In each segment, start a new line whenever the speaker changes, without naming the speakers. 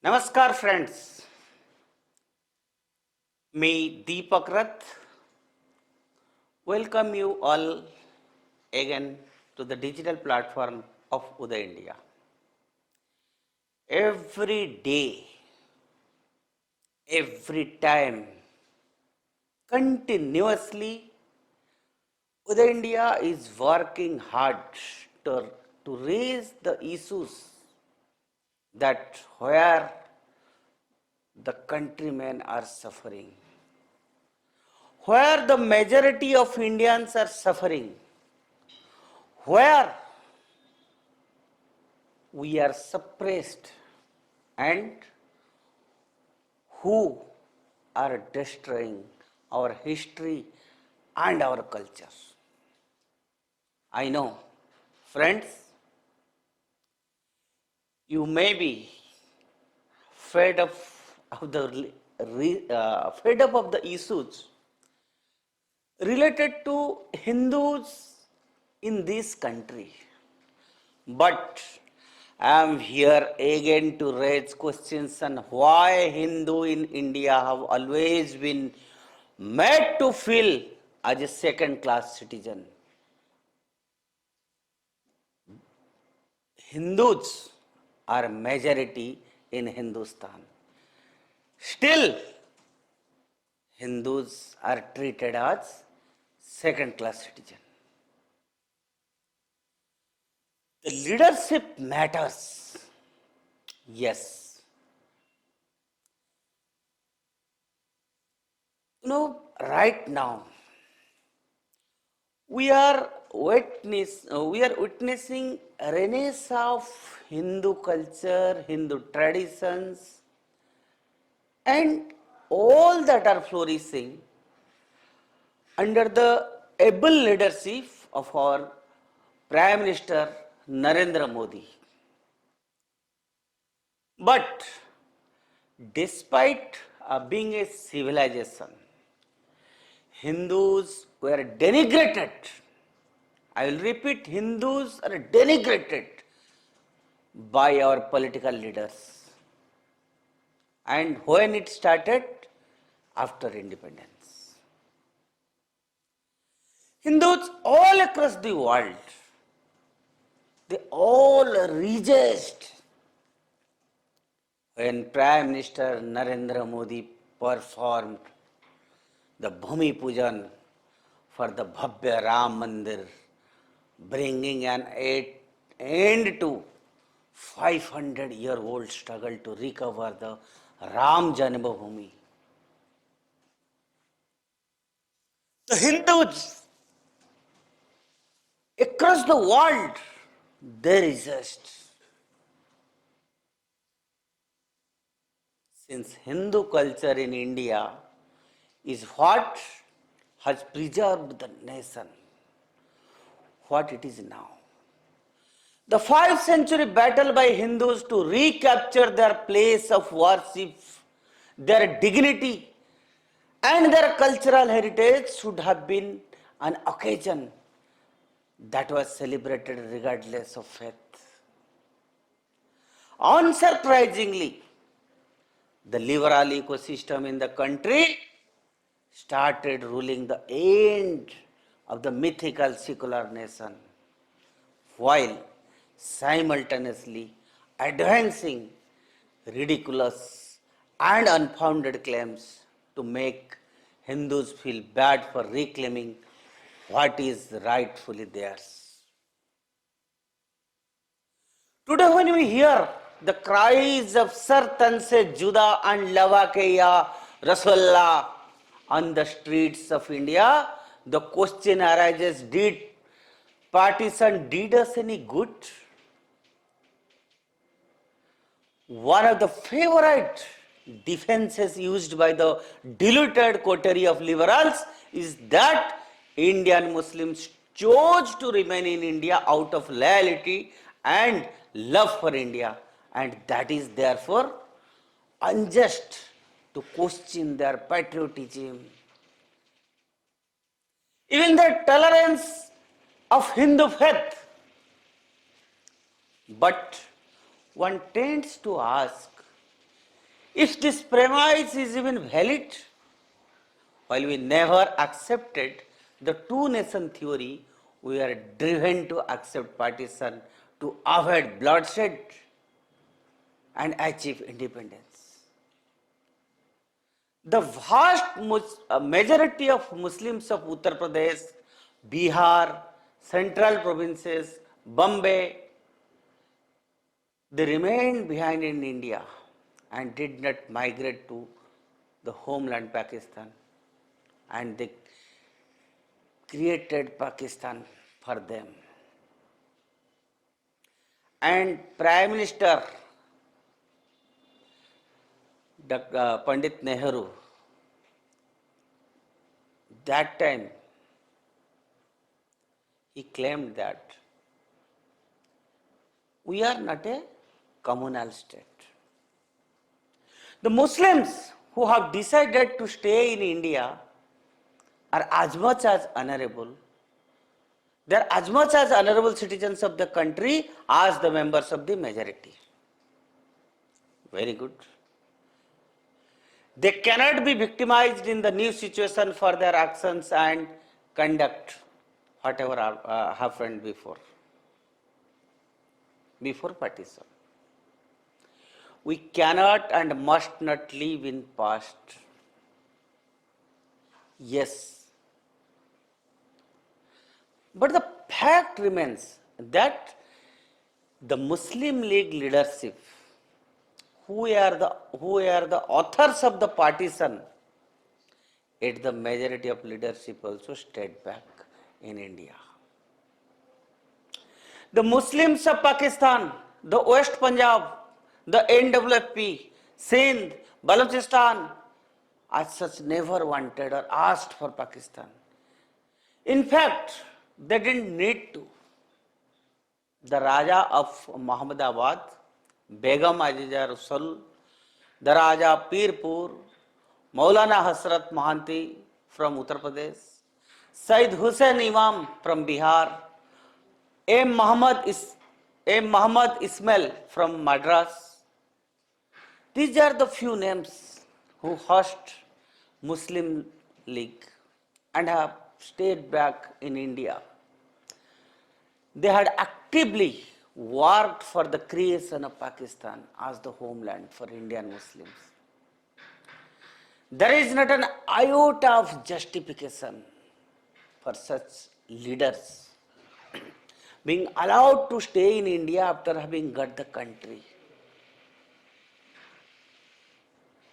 Namaskar friends, me Deepak Rath welcome you all again to the digital platform of Uday India. Every day, every time, continuously, Uday India is working hard to, to raise the issues that where the countrymen are suffering, where the majority of Indians are suffering, where we are suppressed and who are destroying our history and our culture. I know, friends, you may be fed up of the issues related to Hindus in this country. But I am here again to raise questions on why Hindu in India have always been made to feel as a second class citizen. Hindus are majority in Hindustan. Still, Hindus are treated as second class citizen. The leadership matters. Yes. Right now, we are witnessing a renaissance of Hindu culture, Hindu traditions, and all that are flourishing under the able leadership of our Prime Minister Narendra Modi. But despite being a civilization, Hindus were denigrated. I will repeat, Hindus are denigrated by our political leaders. And when it started? After independence. Hindus all across the world, they all rejoiced when Prime Minister Narendra Modi performed the Bhumi Pujan for the Bhavya Ram Mandir, bringing an end to 500-year-old struggle to recover the Ram Janmabhoomi. The Hindus across the world, they resist. Since Hindu culture in India is what has preserved the nation, what it is now. The 5th century battle by Hindus to recapture their place of worship, their dignity, and their cultural heritage should have been an occasion that was celebrated regardless of faith. Unsurprisingly, the liberal ecosystem in the country started ruling the end of the mythical secular nation, while simultaneously advancing ridiculous and unfounded claims to make Hindus feel bad for reclaiming what is rightfully theirs. Today when we hear the cries of Sar Tanse Juda and Lavakeya Rasulullah on the streets of India, the question arises, did partition did us any good? One of the favorite defenses used by the deluded coterie of liberals is that Indian Muslims chose to remain in India out of loyalty and love for India, and that is therefore unjust to question their patriotism. Even the tolerance of Hindu faith. But one tends to ask, If this premise is even valid, while we never accepted the two-nation theory, we are driven to accept partition to avoid bloodshed and achieve independence. The vast majority of Muslims of Uttar Pradesh, Bihar, central provinces, Bombay, they remained behind in India and did not migrate to the homeland Pakistan, and they created Pakistan for them. And Prime Minister Pandit Nehru, that time, he claimed that we are not a communal state. The Muslims who have decided to stay in India are as much as honorable. They are as much as honorable citizens of the country as the members of the majority. Very good. They cannot be victimized in the new situation for their actions and conduct, whatever happened before partition. We cannot and must not live in past. Yes. But the fact remains that the Muslim League leadership, who are the authors of the partition, yet the majority of leadership also stayed back in India. The Muslims of Pakistan, the West Punjab, the NWFP, Sindh, Balochistan, as such never wanted or asked for Pakistan. In fact, they didn't need to. The Raja of Muhammadabad, Begum Aziza Rusul, the Raja Pirpur, Maulana Hasrat Mahanti from Uttar Pradesh, Said Hussain Imam from Bihar, M. Muhammad Ismail from Madras. These are the few names who host Muslim League and have stayed back in India. They had actively worked for the creation of Pakistan as the homeland for Indian Muslims. There is not an iota of justification for such leaders being allowed to stay in India after having got the country.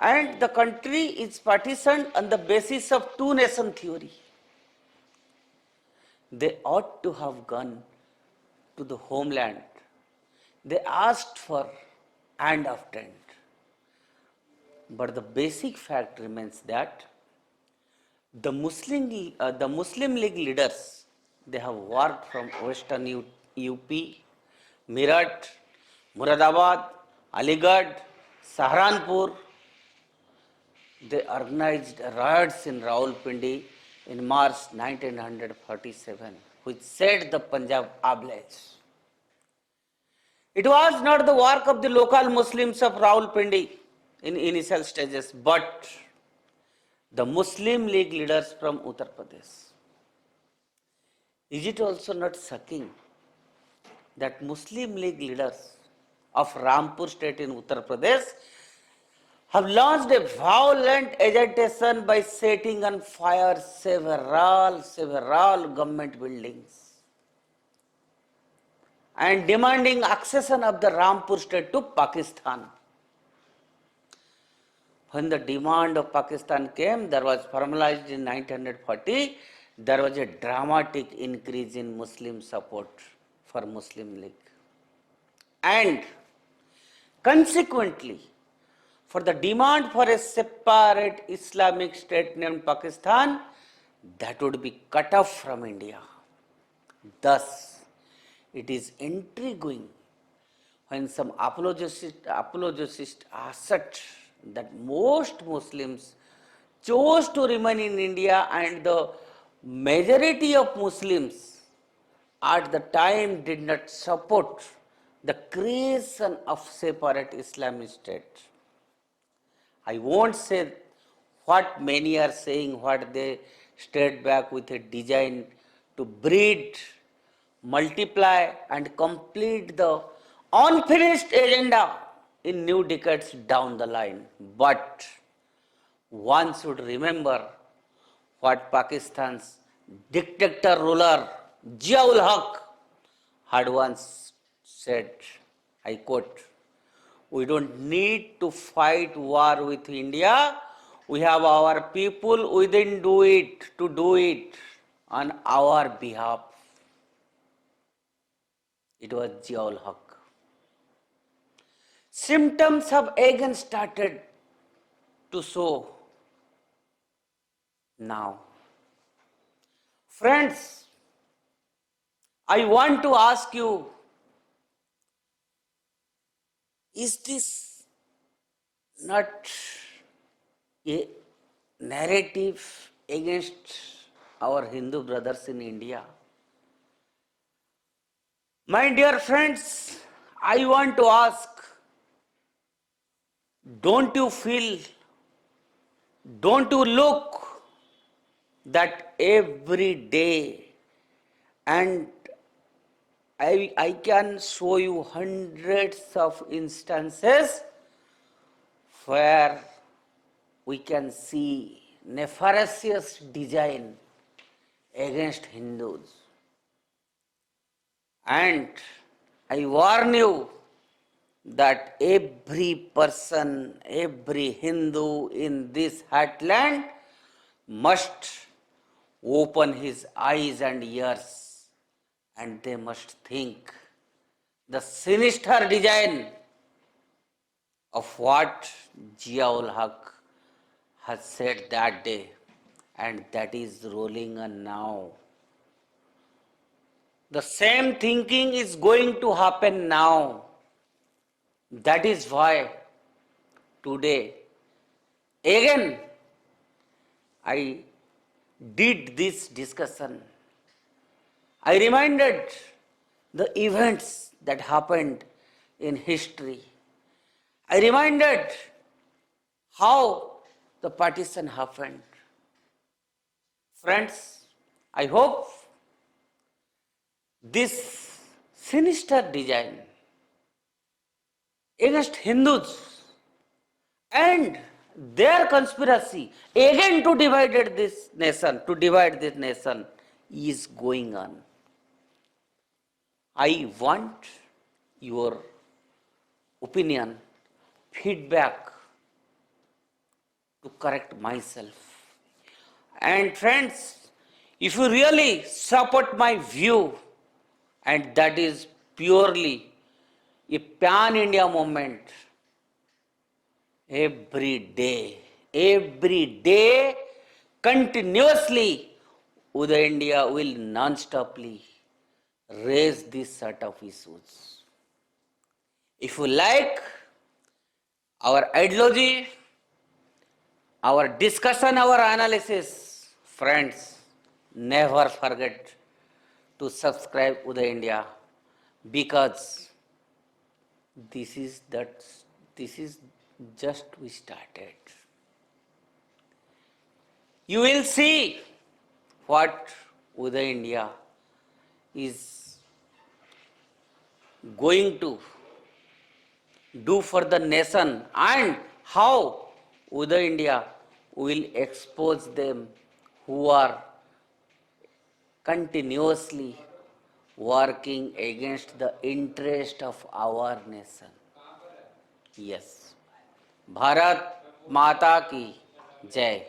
And the country is partitioned on the basis of two-nation theory. They ought to have gone to the homeland. They asked for and obtained. But the basic fact remains that the Muslim League leaders, they have worked from Western UP, Meerut, Muradabad, Aligarh, Saharanpur. They organized riots in Rawalpindi in March 1947, which set the Punjab ablaze. It was not the work of the local Muslims of Rawalpindi in initial stages, but the Muslim League leaders from Uttar Pradesh. Is it also not shocking that Muslim League leaders of Rampur state in Uttar Pradesh have launched a violent agitation by setting on fire several government buildings and demanding accession of the Rampur state to Pakistan? When the demand of Pakistan came, there was formalized in 1940, there was a dramatic increase in Muslim support for Muslim League. And consequently, for the demand for a separate Islamic state named Pakistan, that would be cut off from India. Thus, it is intriguing when some apologists assert that most Muslims chose to remain in India and the majority of Muslims at the time did not support the creation of separate Islamic state. I won't say what many are saying, what they stayed back with a design to breed, multiply, and complete the unfinished agenda in new decades down the line. But one should remember what Pakistan's dictator ruler Ziaul Haq had once said, I quote, we don't need to fight war with India. We have our people within to do it on our behalf. It was Ziaul Haq. Symptoms have again started to show now. Friends, I want to ask you, is this not a narrative against our Hindu brothers in India? My dear friends, I want to ask, don't you feel, don't you look that every day, and I can show you hundreds of instances where we can see nefarious design against Hindus. And I warn you that every person, every Hindu in this heartland must open his eyes and ears, and they must think the sinister design of what Ziaul Haq has said that day, and that is rolling on now. The same thinking is going to happen now. That is why today, again, I did this discussion. I reminded the events that happened in history. I reminded how the partition happened. Friends, I hope this sinister design against Hindus and their conspiracy again to divide this nation is going on. I want your opinion, feedback to correct myself. And friends, if you really support my view, and that is purely a pan-India movement, every day, continuously, Uday India will non-stoply raise this sort of issues. If you like our ideology, our discussion, our analysis, friends, never forget to subscribe Uday India, because this is just we started. You will see what Uday India is going to do for the nation, and how Uday India will expose them who are continuously working against the interest of our nation. Yes. Bharat Mata ki Jai.